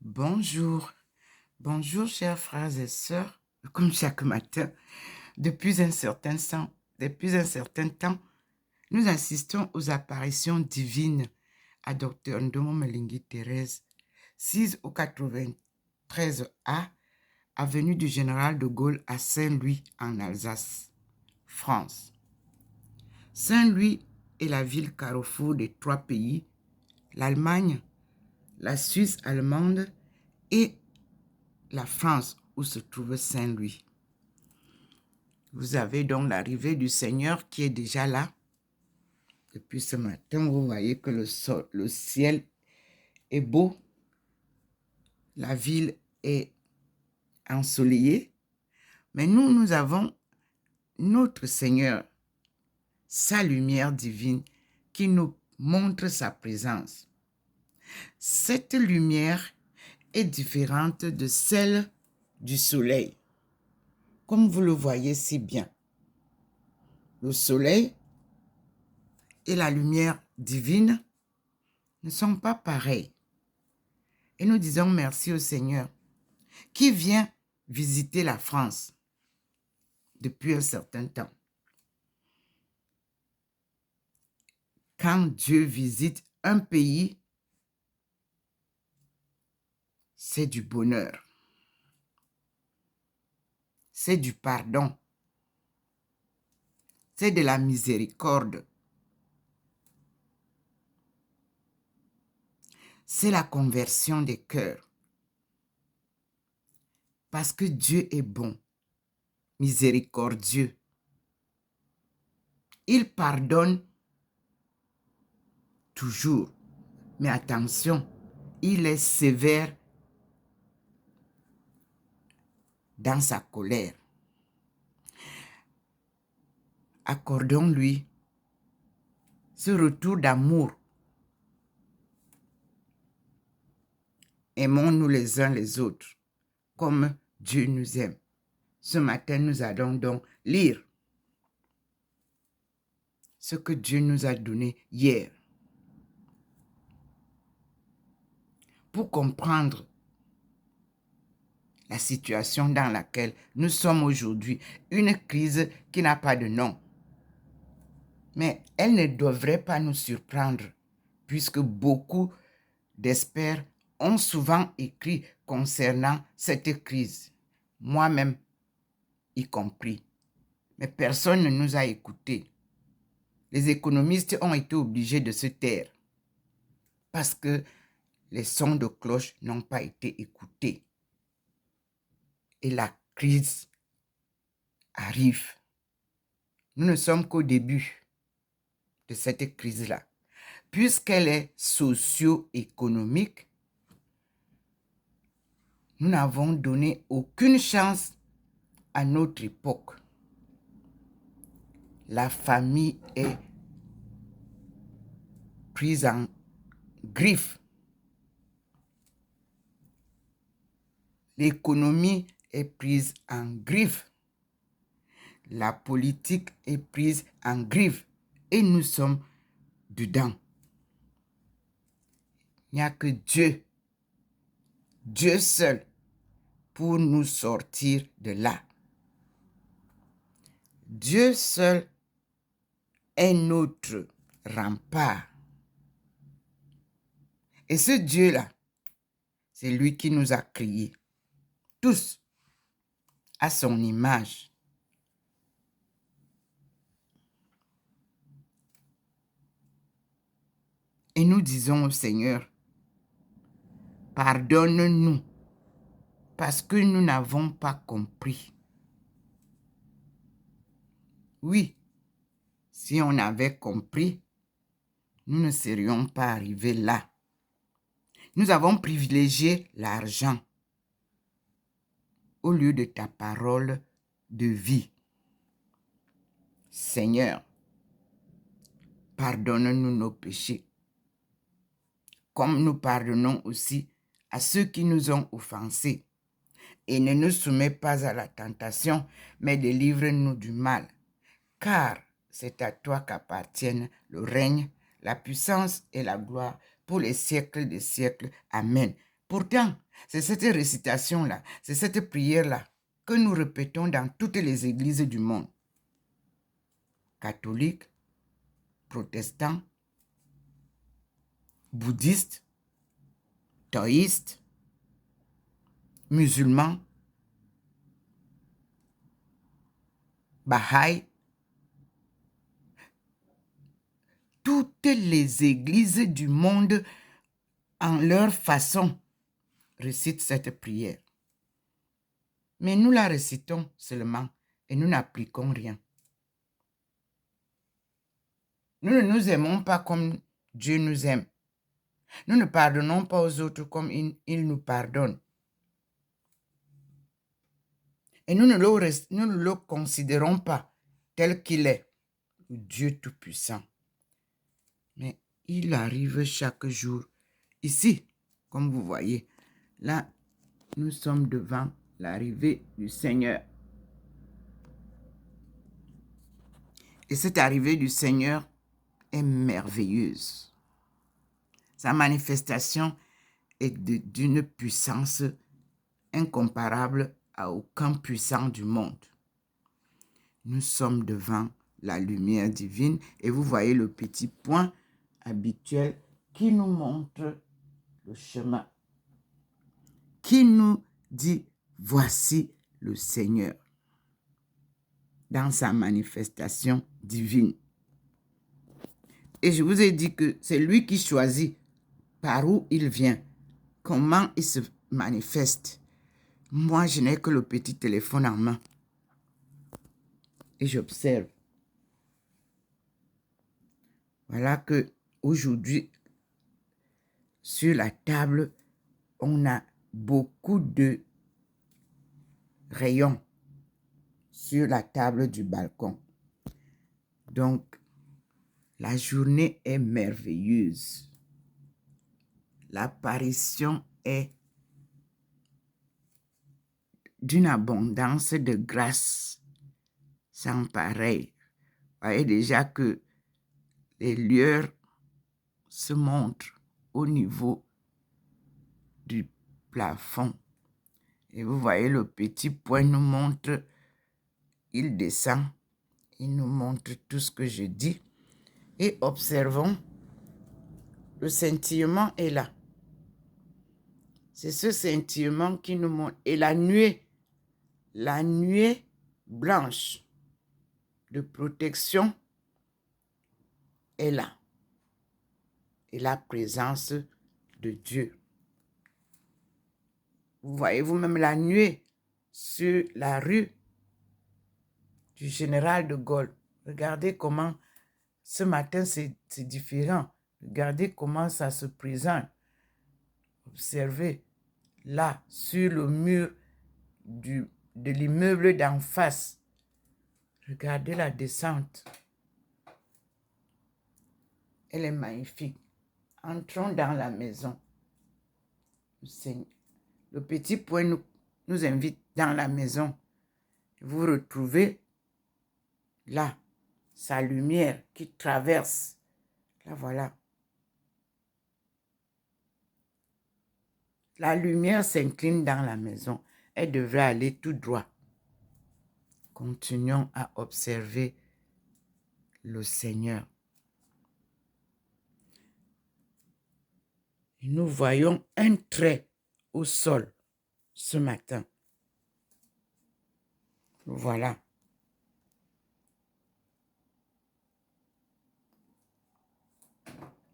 Bonjour, bonjour chers frères et sœurs. Comme chaque matin, depuis un certain temps, nous assistons aux apparitions divines à Dr Ndomo Melingi Thérèse, 6 au 93A, avenue du Général de Gaulle à Saint-Louis en Alsace, France. Saint-Louis est la ville carrefour des trois pays, l'Allemagne, la Suisse allemande et la France où se trouve Saint-Louis. Vous avez donc l'arrivée du Seigneur qui est déjà là. Depuis ce matin, vous voyez que le ciel est beau, la ville est ensoleillée, mais nous avons notre Seigneur, sa lumière divine qui nous montre sa présence. Cette lumière est différente de celle du soleil, comme vous le voyez si bien. Le soleil et la lumière divine ne sont pas pareils. Et nous disons merci au Seigneur qui vient visiter la France depuis un certain temps. Quand Dieu visite un pays, c'est du bonheur, c'est du pardon, c'est de la miséricorde, c'est la conversion des cœurs. Parce que Dieu est bon, miséricordieux. Il pardonne toujours. Mais attention, il est sévère dans sa colère. Accordons-lui ce retour d'amour. Aimons-nous les uns les autres comme Dieu nous aime. Ce matin, nous allons donc lire ce que Dieu nous a donné hier. Pour comprendre la situation dans laquelle nous sommes aujourd'hui, une crise qui n'a pas de nom. Mais elle ne devrait pas nous surprendre, puisque beaucoup d'experts ont souvent écrit concernant cette crise, moi-même y compris. Mais personne ne nous a écoutés. Les économistes ont été obligés de se taire parce que les sons de cloche n'ont pas été écoutés. Et la crise arrive. Nous ne sommes qu'au début de cette crise-là. Puisqu'elle est socio-économique, nous n'avons donné aucune chance à notre époque. La famille est prise en griffe. L'économie est prise en griffe. La politique est prise en griffe. Et nous sommes dedans. Il n'y a que Dieu, Dieu seul, pour nous sortir de là. Dieu seul est notre rempart. Et ce Dieu-là, c'est lui qui nous a créés, tous, à son image. Et nous disons au Seigneur, pardonne-nous, parce que nous n'avons pas compris. Oui, si on avait compris, nous ne serions pas arrivés là. Nous avons privilégié l'argent au lieu de ta parole de vie. Seigneur, pardonne-nous nos péchés, comme nous pardonnons aussi à ceux qui nous ont offensés. Et ne nous soumets pas à la tentation, mais délivre-nous du mal. Car c'est à toi qu'appartiennent le règne, la puissance et la gloire pour les siècles des siècles. Amen. Pourtant, c'est cette récitation-là, c'est cette prière-là que nous répétons dans toutes les églises du monde. Catholiques, protestants, bouddhistes, taoïstes, musulmans, Bahaï. Toutes les églises du monde, en leur façon, récitent cette prière. Mais nous la récitons seulement et nous n'appliquons rien. Nous ne nous aimons pas comme Dieu nous aime. Nous ne pardonnons pas aux autres comme il nous pardonne. Et nous ne le considérons pas tel qu'il est, le Dieu Tout-Puissant. Mais il arrive chaque jour. Ici, comme vous voyez, là, nous sommes devant l'arrivée du Seigneur. Et cette arrivée du Seigneur est merveilleuse. Sa manifestation est d'une puissance incomparable à aucun puissant du monde. Nous sommes devant la lumière divine et vous voyez le petit point habituel qui nous montre le chemin, qui nous dit voici le Seigneur dans sa manifestation divine. Et je vous ai dit que c'est lui qui choisit par où il vient, comment il se manifeste. Moi, je n'ai que le petit téléphone en main et j'observe. Voilà que aujourd'hui, sur la table, on a beaucoup de rayons sur la table du balcon. Donc, la journée est merveilleuse. L'apparition est d'une abondance de grâce sans pareil. Vous voyez déjà que les lueurs se montrent au niveau du plafond. Et vous voyez, le petit point nous montre, il descend, il nous montre tout ce que je dis. Et observons, le scintillement est là. C'est ce scintillement qui nous montre. Et la nuée blanche de protection est là. Et la présence de Dieu. Vous voyez vous-même la nuée sur la rue du général de Gaulle. Regardez comment ce matin c'est différent. Regardez comment ça se présente. Observez là sur le mur de l'immeuble d'en face. Regardez la descente. Elle est magnifique. Entrons dans la maison. Le petit point nous invite dans la maison. Vous retrouvez là sa lumière qui traverse. Là, voilà. La lumière s'incline dans la maison. Elle devrait aller tout droit. Continuons à observer le Seigneur. Nous voyons un trait au sol ce matin. Voilà.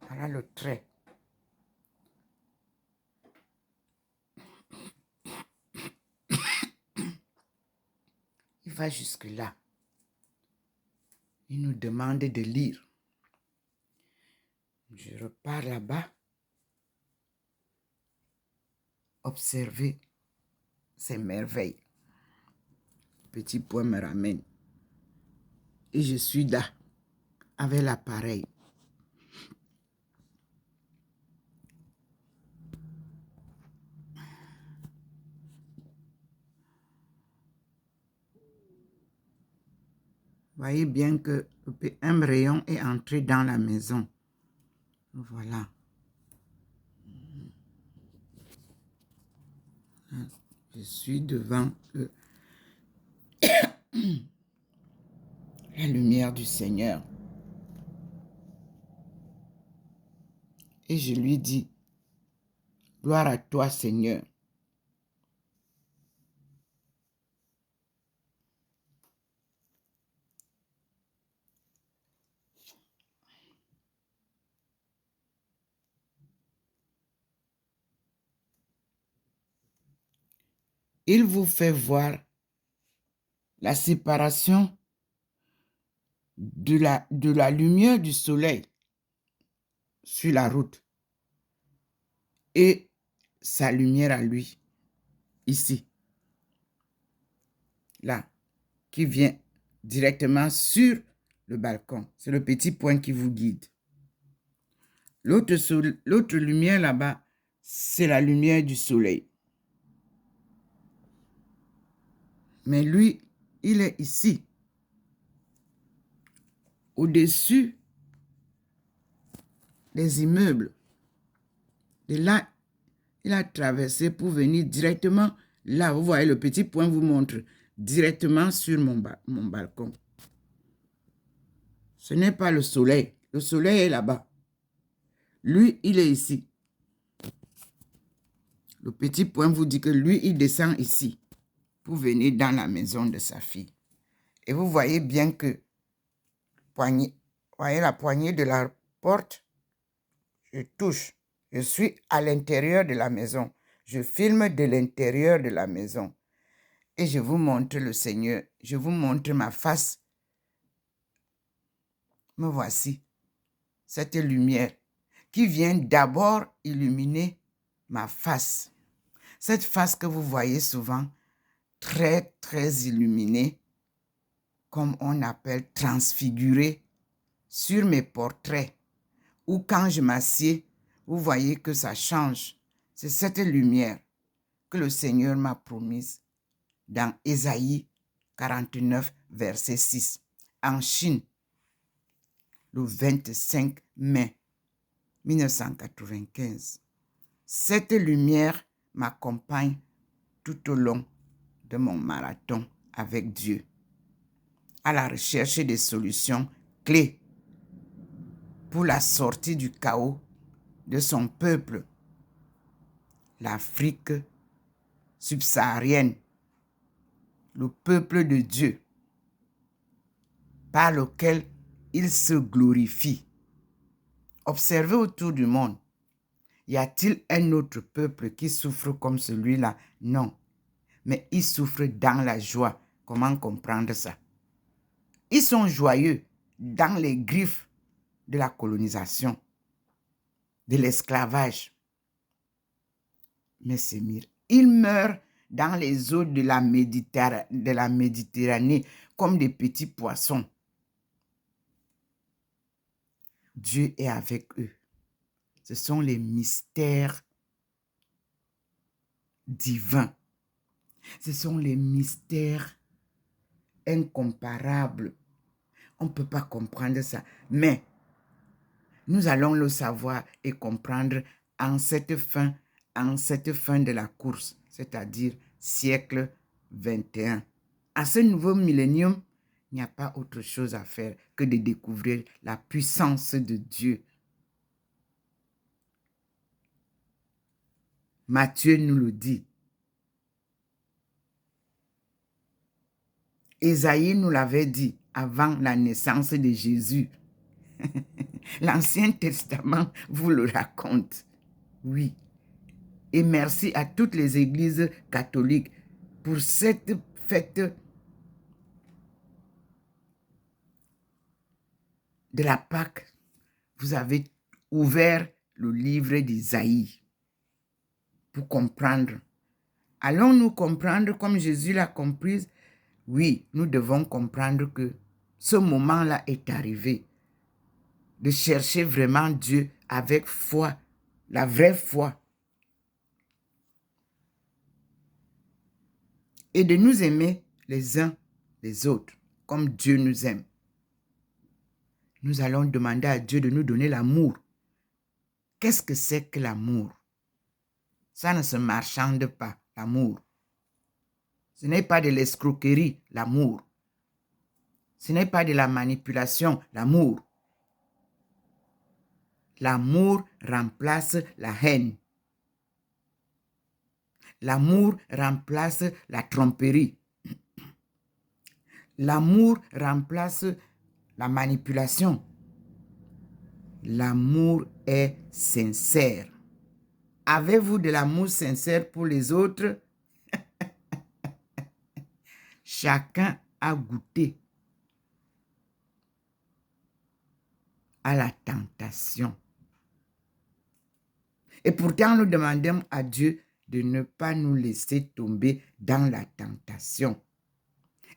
Voilà le trait. Il va jusque-là. Il nous demande de lire. Je repars là-bas. Observez ces merveilles. Petit point me ramène. Et je suis là, avec l'appareil. Voyez bien que un rayon est entré dans la maison. Voilà. Je suis devant la lumière du Seigneur. Et je lui dis, gloire à toi, Seigneur. Il vous fait voir la séparation de la lumière du soleil sur la route et sa lumière à lui, ici, là, qui vient directement sur le balcon. C'est le petit point qui vous guide. L'autre lumière là-bas, c'est la lumière du soleil. Mais lui, il est ici, au-dessus des immeubles. Et là, il a traversé pour venir directement là. Vous voyez, le petit point vous montre directement sur mon balcon. Ce n'est pas le soleil. Le soleil est là-bas. Lui, il est ici. Le petit point vous dit que lui, il descend ici pour venir dans la maison de sa fille. Et vous voyez bien que voyez la poignée de la porte, je touche. Je suis à l'intérieur de la maison. Je filme de l'intérieur de la maison. Et je vous montre le Seigneur. Je vous montre ma face. Me voici. Cette lumière qui vient d'abord illuminer ma face. Cette face que vous voyez souvent, très, très illuminée, comme on appelle transfigurée, sur mes portraits, ou quand je m'assieds, vous voyez que ça change. C'est cette lumière que le Seigneur m'a promise dans Ésaïe 49, verset 6, en Chine, le 25 mai 1995. Cette lumière m'accompagne tout au long de mon marathon avec Dieu, à la recherche des solutions clés pour la sortie du chaos de son peuple, l'Afrique subsaharienne, le peuple de Dieu, par lequel il se glorifie. Observez autour du monde. Y a-t-il un autre peuple qui souffre comme celui-là? Non. Mais ils souffrent dans la joie. Comment comprendre ça? Ils sont joyeux dans les griffes de la colonisation, de l'esclavage. Mais c'est mire. Ils meurent dans les eaux de la Méditerranée comme des petits poissons. Dieu est avec eux. Ce sont les mystères divins. Ce sont les mystères incomparables. On ne peut pas comprendre ça. Mais nous allons le savoir et comprendre en cette fin de la course, c'est-à-dire siècle 21. À ce nouveau millénium, il n'y a pas autre chose à faire que de découvrir la puissance de Dieu. Matthieu nous le dit. Ésaïe nous l'avait dit avant la naissance de Jésus. L'Ancien Testament vous le raconte. Oui. Et merci à toutes les églises catholiques pour cette fête de la Pâque. Vous avez ouvert le livre d'Isaïe pour comprendre. Allons-nous comprendre comme Jésus l'a compris? Oui, nous devons comprendre que ce moment-là est arrivé. De chercher vraiment Dieu avec foi, la vraie foi. Et de nous aimer les uns les autres, comme Dieu nous aime. Nous allons demander à Dieu de nous donner l'amour. Qu'est-ce que c'est que l'amour? Ça ne se marchande pas, l'amour. Ce n'est pas de l'escroquerie, l'amour. Ce n'est pas de la manipulation, l'amour. L'amour remplace la haine. L'amour remplace la tromperie. L'amour remplace la manipulation. L'amour est sincère. Avez-vous de l'amour sincère pour les autres? Chacun a goûté à la tentation. Et pourtant, nous demandons à Dieu de ne pas nous laisser tomber dans la tentation.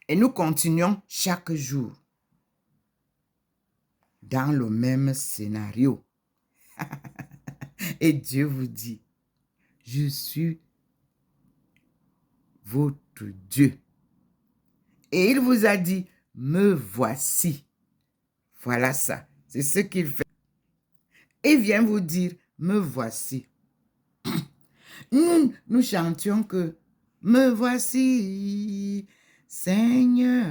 Et nous continuons chaque jour dans le même scénario. Et Dieu vous dit, je suis votre Dieu. Et il vous a dit, me voici. Voilà ça. C'est ce qu'il fait. Et il vient vous dire, me voici. Nous chantions que, me voici, Seigneur.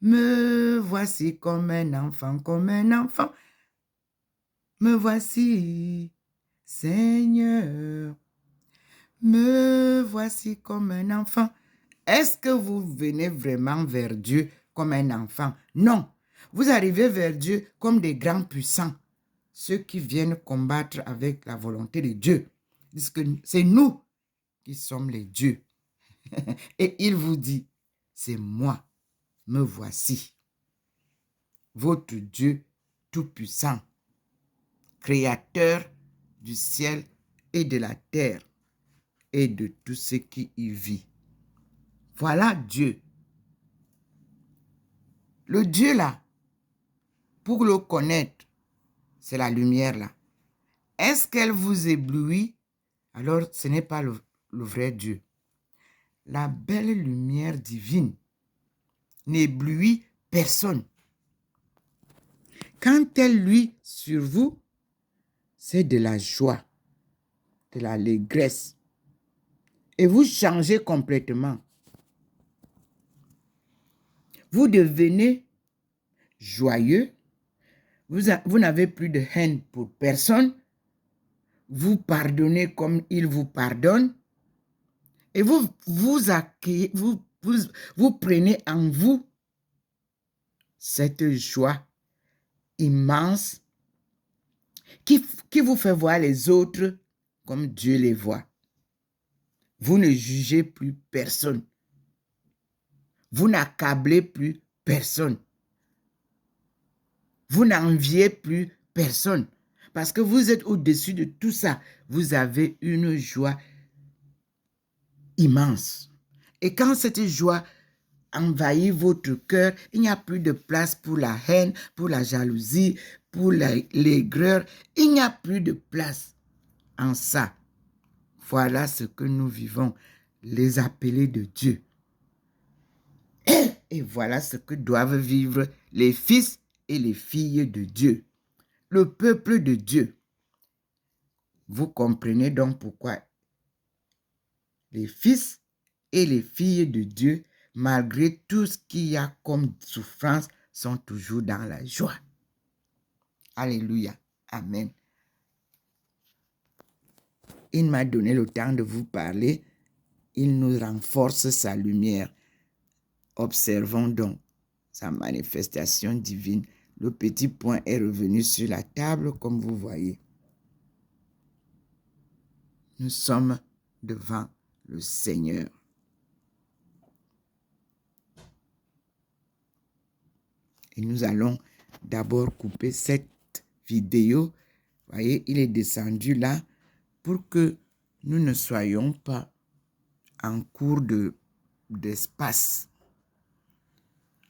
Me voici comme un enfant, comme un enfant. Me voici, Seigneur. Me voici comme un enfant. Est-ce que vous venez vraiment vers Dieu comme un enfant? Non. Vous arrivez vers Dieu comme des grands puissants. Ceux qui viennent combattre avec la volonté de Dieu. Parce que c'est nous qui sommes les dieux. Et il vous dit, c'est moi, me voici. Votre Dieu tout-puissant, créateur du ciel et de la terre et de tout ce qui y vit. Voilà Dieu. Le Dieu là, pour le connaître, c'est la lumière là. Est-ce qu'elle vous éblouit? Alors ce n'est pas le vrai Dieu. La belle lumière divine n'éblouit personne. Quand elle luit sur vous, c'est de la joie, de l'allégresse. Et vous changez complètement. Vous devenez joyeux. Vous n'avez plus de haine pour personne. Vous pardonnez comme il vous pardonne. Et vous accueillez, vous prenez en vous cette joie immense qui vous fait voir les autres comme Dieu les voit. Vous ne jugez plus personne. Vous n'accablez plus personne. Vous n'enviez plus personne. Parce que vous êtes au-dessus de tout ça. Vous avez une joie immense. Et quand cette joie envahit votre cœur, il n'y a plus de place pour la haine, pour la jalousie, pour l'aigreur. Il n'y a plus de place en ça. Voilà ce que nous vivons, les appelés de Dieu. Et voilà ce que doivent vivre les fils et les filles de Dieu, le peuple de Dieu. Vous comprenez donc pourquoi les fils et les filles de Dieu, malgré tout ce qu'il y a comme souffrance, sont toujours dans la joie. Alléluia. Amen. Il m'a donné le temps de vous parler. Il nous renforce sa lumière. Observons donc sa manifestation divine. Le petit point est revenu sur la table, comme vous voyez. Nous sommes devant le Seigneur. Et nous allons d'abord couper cette vidéo. Vous voyez, il est descendu là pour que nous ne soyons pas en cours d'espace.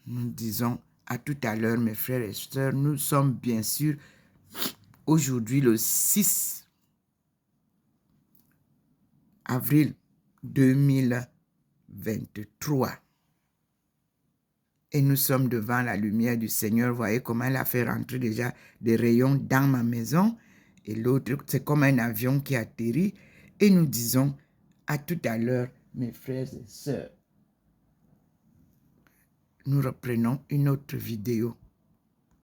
Nous disons à tout à l'heure, mes frères et sœurs, nous sommes bien sûr aujourd'hui le 6 avril 2023. Et nous sommes devant la lumière du Seigneur. Vous voyez comment elle a fait rentrer déjà des rayons dans ma maison. Et l'autre, c'est comme un avion qui atterrit. Et nous disons à tout à l'heure mes frères et sœurs. Nous reprenons une autre vidéo.